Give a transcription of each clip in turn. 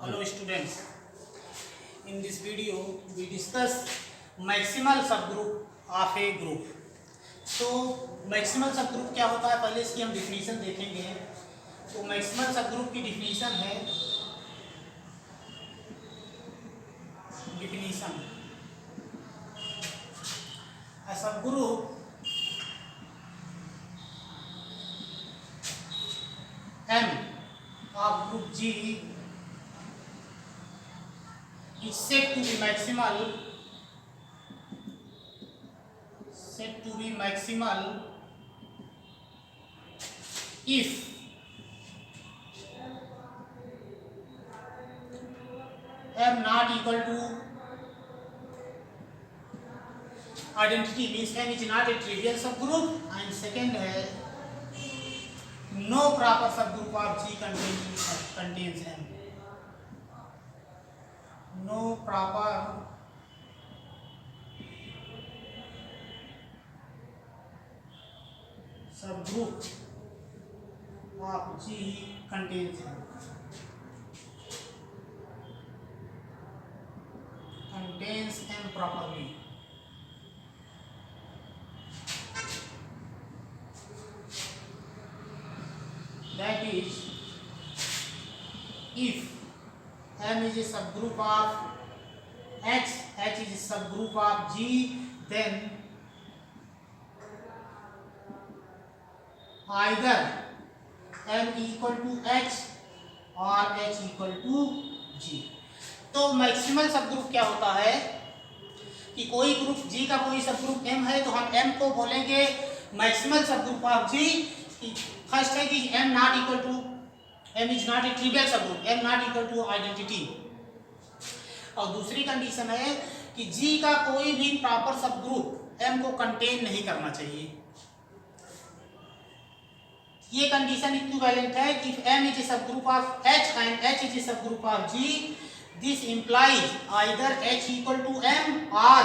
Hello students, in this video we discuss maximal subgroup of a group. तो maximal subgroup क्या होता है, पहले इसकी हम definition देखेंगे. तो maximal subgroup की definition है, definition a subgroup M of group G is said to be maximal if M not equal to identity, means M is not a trivial subgroup, and second है no proper subgroup of G contains M. No proper subgroup of G contains M. Contains M properly. That is, if M is a subgroup of H, H is a subgroup of G, then either M equal to H or H equal to G. तो maximal subgroup क्या होता है कि कोई group G का कोई subgroup M है तो हम M को बोलेंगे maximal subgroup of G. First है कि M not equal to, M is not a trivial subgroup, M not equal to identity. और दूसरी कंडीशन है कि G का कोई भी प्रॉपर सबग्रुप M को कंटेन नहीं करना चाहिए. ये कंडीशन इक्विवेलेंट है कि M is a subgroup of H and H is a subgroup of G. This implies either H equal to M और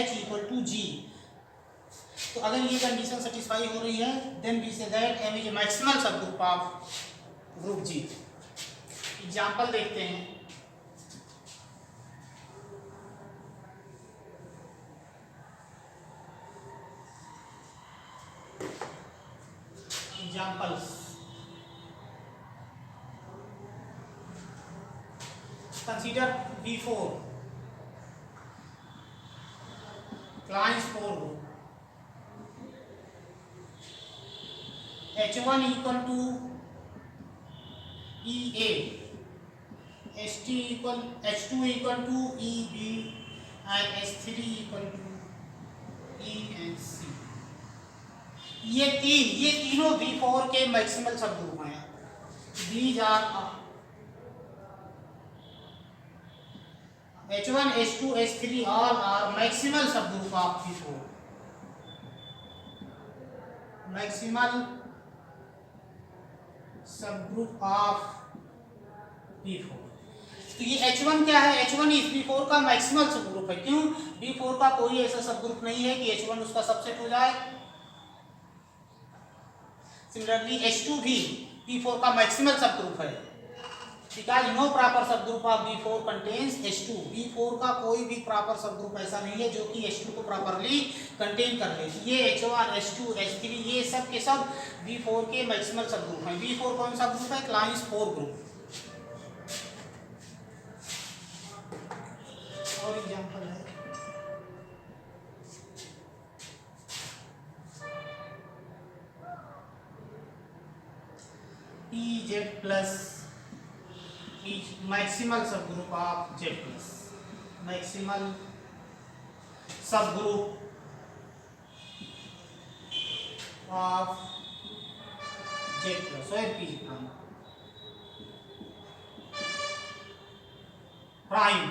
H इक्वल टू G. तो अगर ये कंडीशन सेटिस्फाई हो रही है then we say that M is a maximal subgroup of group G. Example देखते हैं. Examples. Consider V4 Kleins 4 group. H1 equal to EA, H2 equal to EB and H3 equal to E and C. ये तीनों V4 के maximal subgroup हैं. These are H1, H2, H3 all are maximal subgroup of V4. Maximal subgroup of V4. तो ये H1 क्या है? H1 इस V4 का मैक्सिमल सबग्रुप है. क्यों? V4 का कोई ऐसा सबग्रुप नहीं है कि H1 उसका सबसेट हो जाए. सिमिलरली H2 भी V4 का मैक्सिमल सबग्रुप है. Because no proper subgroup of V4 contains H2. V4 का कोई भी प्रॉपर सबग्रुप ऐसा नहीं है जो कि H2 को प्रॉपरली कंटेन कर ले. ये H1, H2, H3 ये सब के सब V4 के मैक्सिमल सबग्रुप हैं. V4 कौन सा ग्रुप है? Clans 4 group. और एग्जांपल है PZ plus is maximal subgroup of Z plus. Maximal subgroup of Z plus. Where P is prime.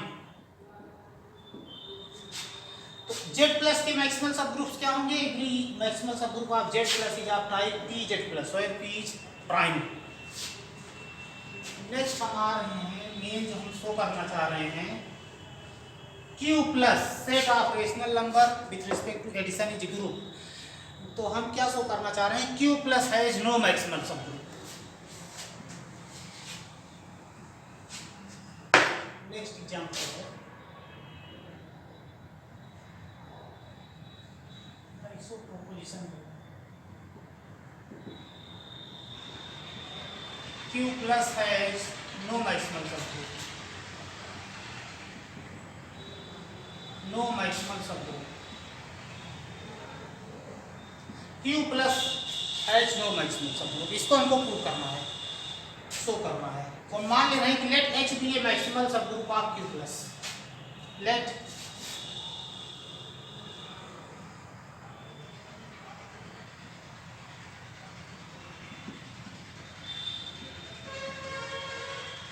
तो Z plus के मैक्सिमल सबग्रुप्स क्या होंगे? Every maximal subgroup of Z plus is of type PZ plus. Where P is prime. Next हम आ रहे हैं main जो हम show करना चाह रहे हैं Q plus set of rational number with respect to addition is group. तो हम क्या शो करना चाह रहे हैं? Q plus has no maximal subgroup. Next example है proposition Q plus has no maximal subgroup. No maximal subgroup. Q plus has no maximal subgroup. इसको हमको प्रूव करना है, शो करना है। और मान ले रहे हैं कि late H be a maximal subgroup of Q plus. Let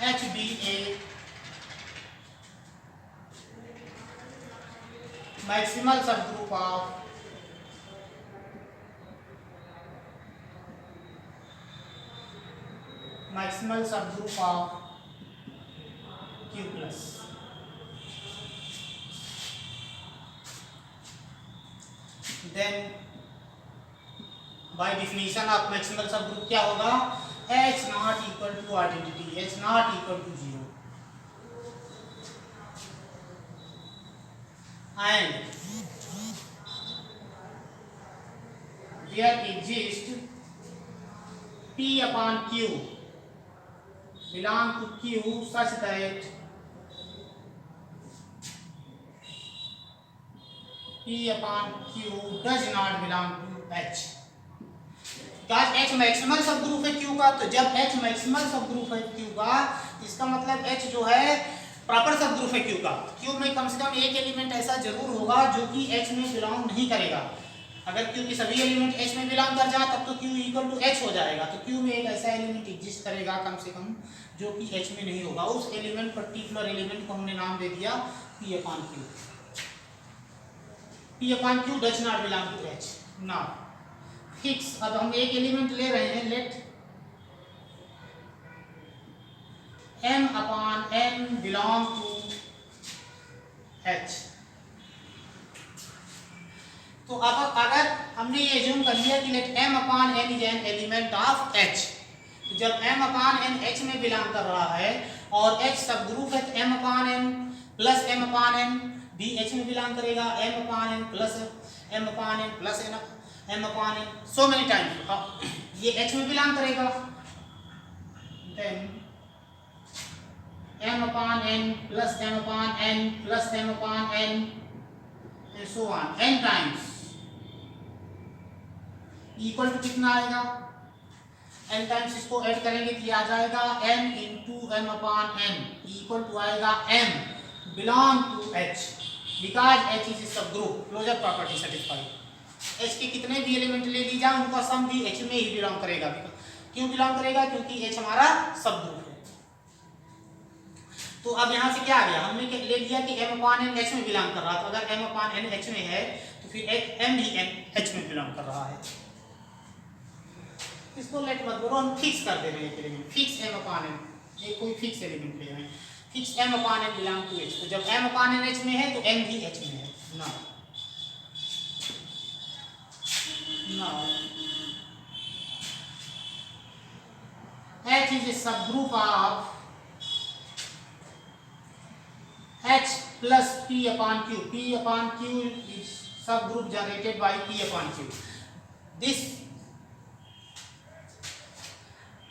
H be a maximal subgroup of Q plus. Then by definition of maximal subgroup क्या होगा? H not equal to identity, H not equal to 0, and there exists P upon Q belong to Q such that P upon Q does not belong to H. क्या H maximal subgroup है Q का? तो जब H maximal subgroup है Q का, इसका मतलब H जो है प्रॉपर सब ग्रुप है Q का। Q में कम से कम एक एलिमेंट ऐसा जरूर होगा जो कि H में बिलोंग नहीं करेगा। अगर Q के सभी एलिमेंट H में बिलोंग कर जाए तब तो Q इक्वल टू H हो जाएगा। तो Q में एक ऐसा एलिमेंट एग्जिस्ट करेगा कम से कम जो कि H में नहीं होगा। उस एलिमेंट पर्टिकुलर एलिमेंट को हमने नाम दे दिया P upon Q। P upon Q does not belong to H। Now fix, अब हम एक एलिमेंट ले रहे हैं, let M upon N belong to H। तो अब अगर हमने ये एज्यूम कर लिया कि let M upon N is an element of H, तो जब M अपॉन N H में बिलोंग कर रहा है और H सब ग्रुप है तो M upon N plus M upon N भी H में बिलोंग करेगा, M upon N plus M upon N plus M upon N so many times ये H में बिलोंग करेगा। Then M upon N plus M upon N plus M upon N and so on n times equal to कितना आएगा? n times इसको add करेंगे तो आ जाएगा n into m upon n equal to आएगा m belong to H because H is subgroup. Closure property satisfied. H के कितने भी एलिमेंट ले लीजिए उनका सम भी H में ही बिलोंग करेगा। क्यों बिलोंग करेगा? क्योंकि H हमारा सब ग्रुप है। तो अब यहाँ से क्या आ गया? हमने ले लिया कि M अपॉन N H में बिलोंग कर रहा था। अगर M अपॉन N H में है तो फिर M भी H में बिलोंग कर रहा है। इसको लेट मत करो, हम फिक्स कर दे रहे हैं element. Fix M upon N, ये कोई फिक्स एलिमेंट ले रहे हैं। Fix M upon N belong to H। तो जब M अपॉन N H में है तो M भी H में है। Now H is a subgroup of H plus P upon Q. P upon Q is subgroup generated by P upon Q. This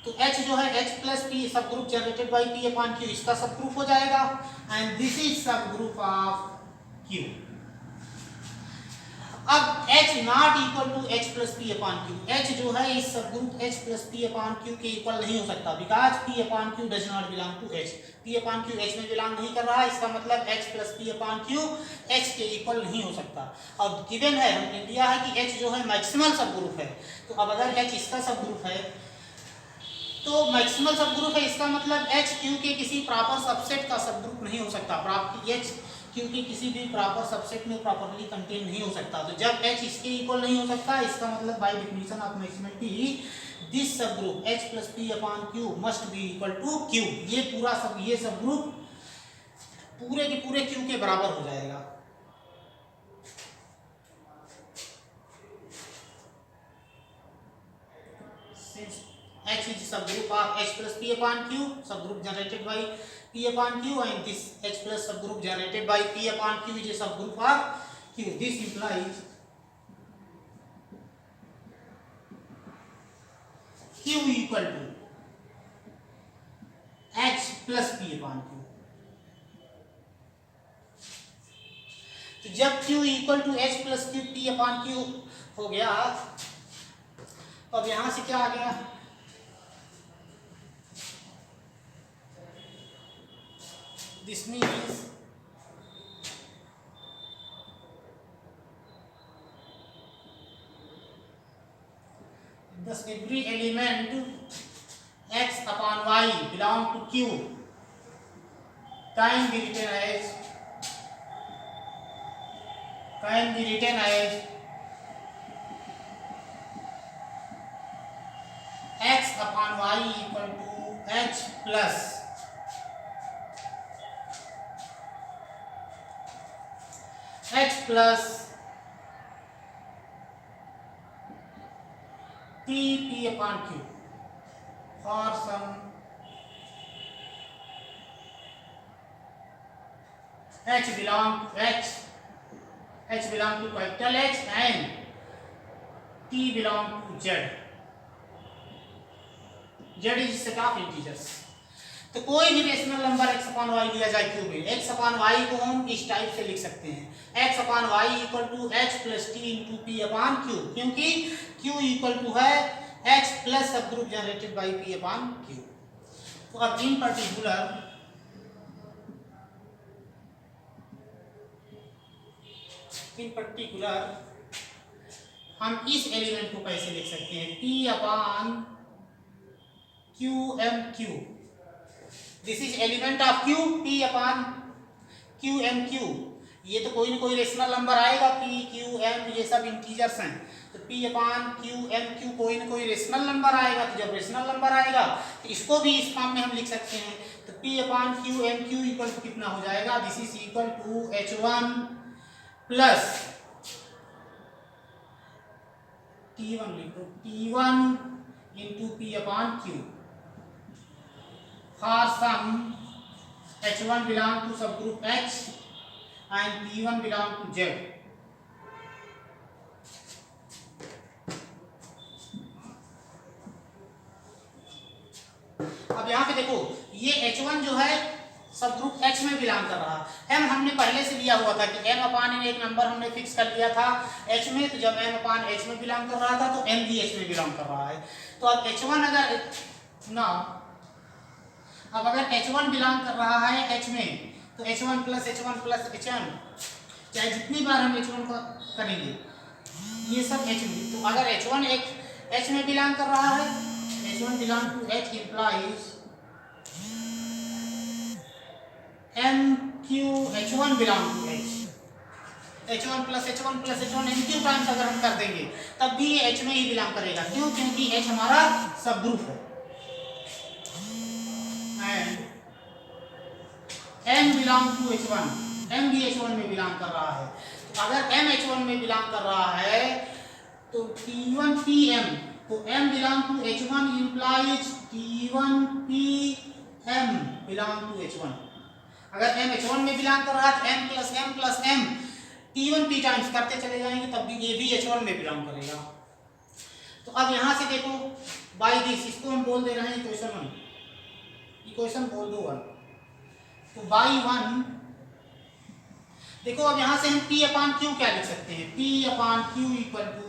तो H जो है H plus P subgroup generated by P upon Q इसका subgroup हो जाएगा and this is subgroup of Q. अब H not equal to H plus P upon Q. H जो है इस subgroup H plus P upon Q के equal नहीं हो सकता because P upon Q does not belong to H. P upon Q H में belong नहीं कर रहा है, इसका मतलब H plus P upon Q H के इक्वल नहीं हो सकता। अब गिवन है, हमने दिया है कि H जो है मैक्सिमल सबग्रुप है। तो अब अगर H इसका सबग्रुप है तो मैक्सिमल सबग्रुप है, इसका मतलब H Q के किसी प्रॉपर सबसेट का सबग्रुप नहीं हो सकता। H क्योंकि किसी भी प्रॉपर सबसेट में प्रॉपर्ली कंटेन नहीं हो सकता। तो जब H इसके इक्वल नहीं हो सकता, इसका मतलब by definition of maximality this subgroup H plus P upon Q must be equal to Q। ये पूरा ये सबग्रुप पूरे के पूरे Q के बराबर हो जाएगा। H is subgroup of H plus P upon Q, subgroup generated by P upon Q, and this H plus subgroup generated by P upon Q is a subgroup of Q. This implies Q equal to H plus P upon Q. तो जब Q equal to H plus Q P upon Q हो गया, तो अब यहां से क्या आ गया, this means thus every element X upon Y belong to Q can be written as X upon Y equal to H plus P upon Q for some H belong to capital H and T belong to Z. Z is set of integers. तो कोई भी rational number x upon y लिया जाए Q में, x upon y को हम इस type से लिख सकते हैं, x upon y equal to h plus t into p upon q, क्योंकि q इक्वल टू है h plus subgroup generated by p upon q. तो अब इन पर्टिकुलर हम इस एलिमेंट को कैसे लिख सकते हैं, p upon QMQ. This is element of Q, P upon QMQ. ये तो कोई ना कोई रेशनल नंबर आएगा, P Q M ये सब इंटीजर्स हैं, तो P अपॉन QMQ कोई ना कोई रेशनल नंबर आएगा. तो जब रेशनल नंबर आएगा तो इसको भी इस फॉर्म में हम लिख सकते हैं. तो P upon QMQ equal to कितना हो जाएगा, this is equal to H1 plus T1 लिखो, T1 into P upon Q for some H1 belong to subgroup H and P1 belong to Z. अब यहाँ पे देखो, ये H1 जो है सबग्रुप H में बिलोंग कर रहा है. M हमने पहले से लिया हुआ था कि M अपान एक नंबर हमने फिक्स कर लिया था H में, तो जब M अपान H में बिलोंग कर रहा था तो M भी H में बिलोंग कर रहा है. तो अब H1 अगर H1 बिलोंग कर रहा है H में, तो H1 प्लस H1 चाहे जितनी बार हम H1 को करेंगे ये सब H में. तो अगर H1 एक H में बिलोंग कर रहा है, H1 belong to H implies MQ H1 belong to H. H1 plus H1 MQ times अगर हम कर देंगे तब भी ये H में ही बिलोंग करेगा. क्यों? क्योंकि H हमारा सब ग्रुप है. M belong to H1, M भी H1 में बिलोंग कर रहा है. तो अगर M H1 में बिलोंग कर रहा है तो T1 PM, तो M belong to H1 implies T1 PM belong to H1. अगर M H1 में बिलोंग कर रहा है तो M plus M T1 P times करते चले जाएंगे तब भी ये भी H1 में बिलोंग करेगा. तो अब यहाँ से देखो, बाई दिस इसको हम बोल दे रहे हैं इक्वेशन बोल दो 1. तो बाई 1 देखो, अब यहां से हम P अपॉन Q क्या लिख सकते हैं, P upon Q equal to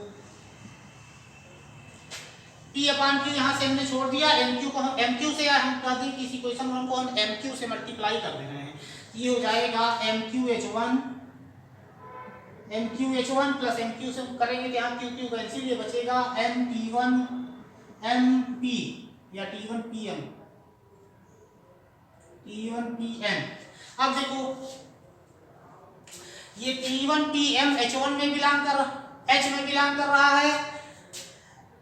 P upon Q यहां से हमने छोड़ दिया, MQ को हम MQ से या हम कह दें कि इसी इक्वेशन 1 को हम MQ से मल्टीप्लाई कर दे रहे हैं. ये हो जाएगा MQ प्लस MQ से करेंगे तो यहाँ QQ कैंसिल, ये बचेगा MT1 MP या T1 PM. अब देखो ये T1 PM H1 में H में बिलोंग कर रहा है,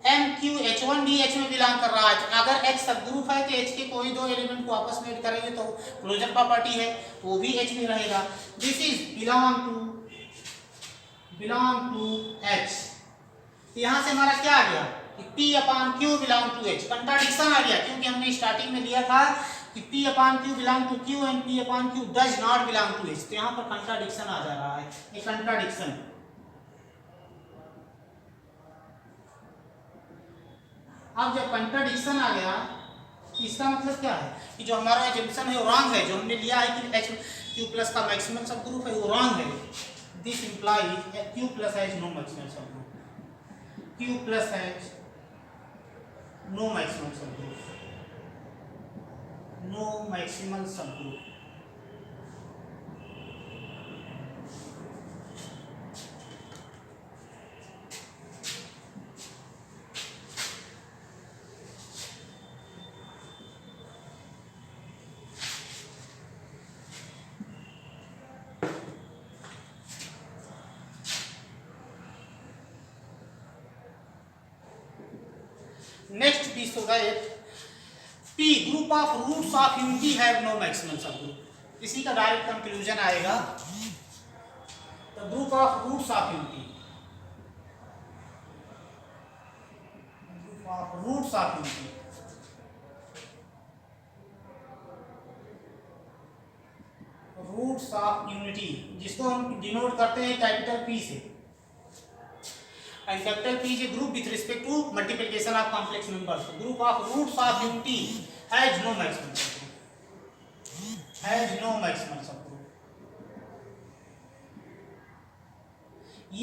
MQ H1 भी H में बिलोंग कर रहा है. अगर H सब ग्रुप है तो H के कोई दो एलिमेंट को आपस में ऐड करेंगे तो क्लोजर प्रॉपर्टी है, तो वो भी H में रहेगा. This is belong to H. यहां से हमारा क्या आ गया, कि P upon Q belong to H। Contradiction आ गया क्योंकि हमने स्टार्टिंग में लिया था कि P upon Q belong to Q and P upon Q does not belong to H। तो यहाँ पर कंट्राडिक्शन आ जा रहा है, ये कंट्राडिक्शन। अब जब कंट्राडिक्शन आ गया इसका मतलब क्या है कि जो हमारा एजम्पशन है वो रॉन्ग है, जो हमने लिया है कि HQ प्लस का मैक्सिमम सब ग्रुप है वो रॉन्ग है। This implies Q plus H no maximum subgroup, Q plus H no maximum subgroup, no maximal subgroup. Next piece होगा एक P group of roots of unity have no maximum subgroup. इसी का direct conclusion आएगा the group of roots of unity, group of roots of unity roots of unity जिसको हम denote करते हैं capital P से। And capital P is a group with respect to multiplication of complex numbers. Group of roots of unity has no maximum subgroup. Has no maximum subgroup.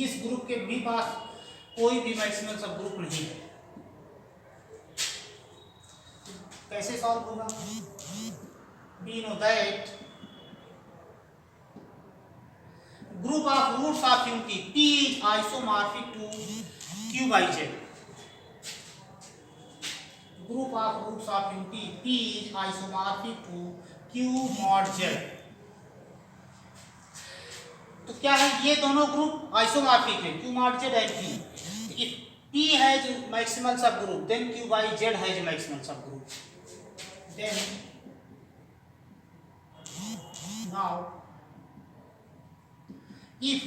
इस group के भी पास कोई भी मैक्सिमम सबग्रुप नहीं है। कैसे solve होगा? We know that group of roots of unity P is isomorphic to Q by Z. Group of roots of unity P is isomorphic to Q mod Z. तो क्या है, ये दोनों ग्रुप आइसोमॉर्फिक है, Q mod Z and P. If P has maximal subgroup, then Q by Z has maximal subgroup. Then now if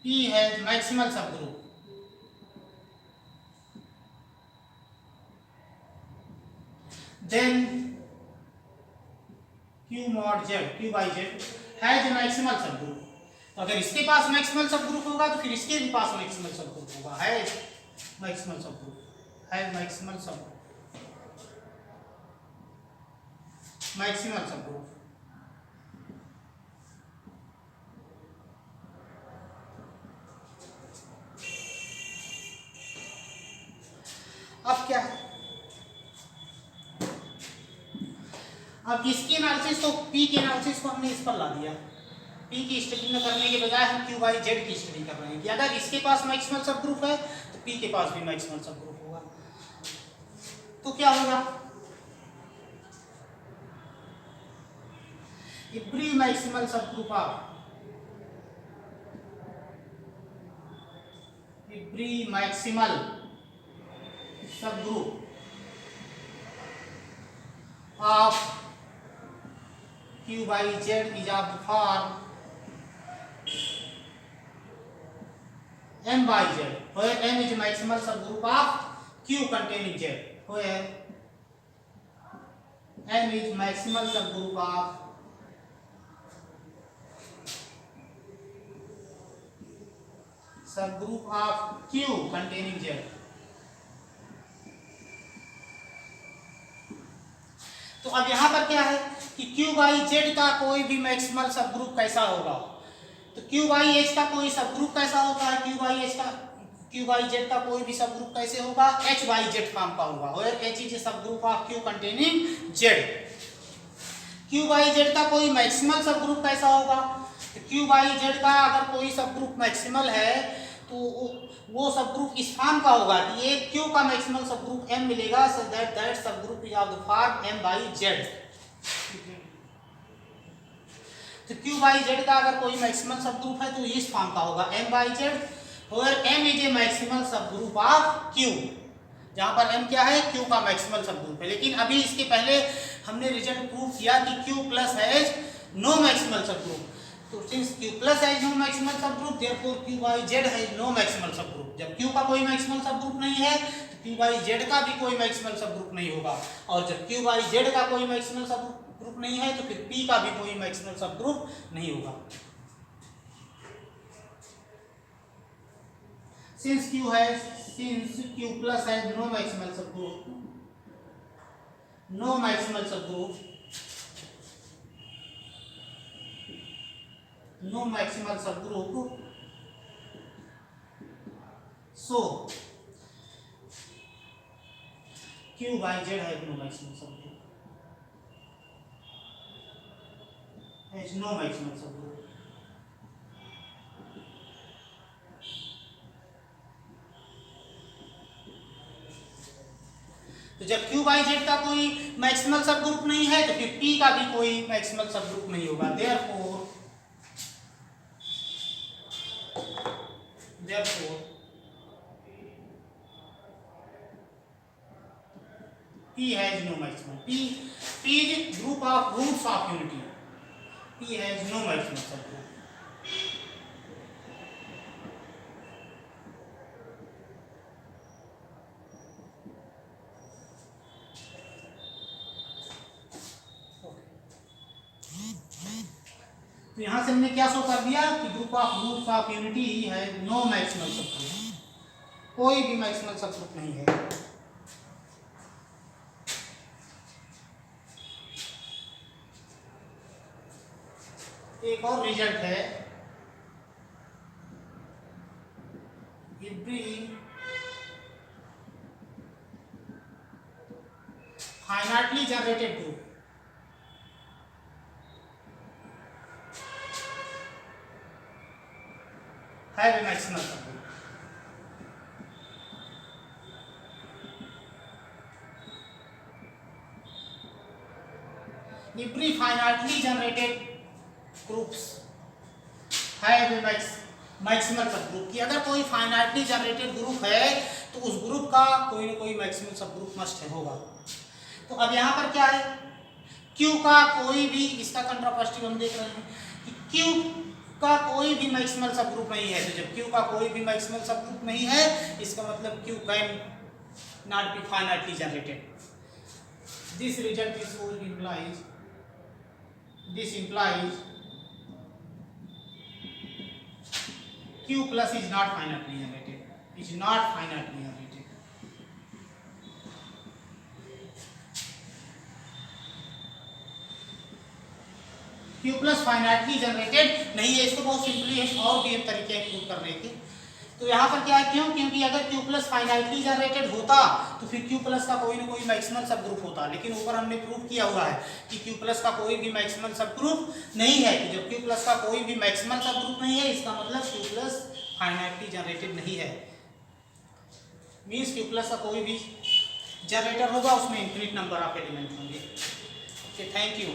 P has maximal subgroup, then Q mod Z, Q by Z has maximal subgroup. तो अगर इसके पास maximal subgroup होगा तो फिर इसके भी पास maximal subgroup होगा, है मैक्सिमल सबग्रुप, है मैक्सिमल सबग्रुप, मैक्सिमल सबग्रुप। अब क्या है, अब इसकी एनालिसिस तो P के एनालिसिस को हमने इस पर ला दिया। P की स्टडी में करने के बजाय हम Q by Z की स्टडी कर रहे हैं कि अगर इसके पास मैक्सिमल सबग्रुप है तो P के पास भी मैक्सिमल सबग्रुप होगा। तो क्या होगा, every maximal subgroup of every maximal subgroup of Q by Z is of the form M by Z, where M is maximal subgroup of Q containing Z, where M is maximal subgroup of Q containing Z। तो अब यहाँ पर क्या है कि Q by Z का कोई भी मैक्सिमल सबग्रुप कैसा होगा, तो Q by H का कोई सबग्रुप कैसा होता है, Q by Z का कोई भी सबग्रुप कैसे होगा, H by Z फॉर्म का होगा, और H is subgroup of Q containing Z। Q by Z का कोई मैक्सिमल सबग्रुप कैसा होगा, तो Q by Z का अगर कोई सबग्रुप मैक्सिमल है तो वो सबग्रुप इस फॉर्म का होगा कि ये Q का मैक्सिमल सबग्रुप M मिलेगा, so that subgroup is of the form M by Z। तो Q by Z का अगर कोई मैक्सिमल सबग्रुप है तो इस फॉर्म का होगा M by Z, और M is a maximal subgroup of Q, जहां पर M क्या है, Q का मैक्सिमल सबग्रुप है। लेकिन अभी इसके पहले हमने रिजल्ट प्रूव किया कि Q plus has no maximal subgroup. तो since q plus has no maximal subgroup therefore q by z has no maximal subgroup. जब q का कोई मैक्सिमल सब ग्रुप नहीं है तो q बाई z का भी कोई मैक्सिमल सब ग्रुप नहीं होगा, और जब q बाई z का कोई मैक्सिमल सब ग्रुप नहीं है तो फिर p का भी कोई मैक्सिमल सब ग्रुप नहीं होगा। Since q plus has no maximal subgroup, no maximal subgroup, no maximal subgroup, so q by z has no maximal subgroup, has no maximal subgroup। तो जब q by z का कोई maximal subgroup नहीं है तो फिर p का भी कोई मैक्सिमल सब ग्रुप नहीं होगा। therefore p has no maximum, p is group of roots of unity, p has no maximum subgroup। तो यहां से हमने क्या शो कर दिया कि group of roots of unity है नो मैक्सिमल सबग्रुप, कोई भी मैक्सिमल सबग्रुप नहीं है। एक और रिजल्ट है, every finitely generated group have a maximal subgroup। Every finitely generated groups have a maximal subgroup। कि अगर कोई finitely generated group है तो उस ग्रुप का कोई ना कोई मैक्सिमल सबग्रुप मस्ट है होगा। तो अब यहाँ पर क्या है, Q का कोई भी, इसका कंट्रापास्टिव हम देख रहे हैं कि Q का कोई भी मैक्सिमल सबग्रुप नहीं है। तो जब Q का कोई भी मैक्सिमल सबग्रुप नहीं है इसका मतलब Q can not be finitely generated. This result is implies this implies Q plus is not finitely generated, is not finitely generated। Q plus finitely generated नहीं है। इसको बहुत सिंपली है और भी एक तरीके हैं प्रूव करने के। तो यहाँ पर क्या है, क्यों, क्योंकि अगर Q प्लस फाइनाइटली जनरेटेड होता तो फिर Q प्लस का कोई ना कोई मैक्सिमल सब ग्रुप होता, लेकिन ऊपर हमने प्रूव किया हुआ है कि Q प्लस का कोई भी मैक्सिमल सब ग्रुप नहीं है। तो जब Q प्लस का कोई भी मैक्सिमल सब ग्रुप नहीं है इसका मतलब Q प्लस फाइनाइटली जनरेटेड नहीं है। मीन्स Q प्लस का कोई भी जनरेटर होगा उसमें इनफिनिट नंबर ऑफ एलिमेंट होंगे। Okay, thank you.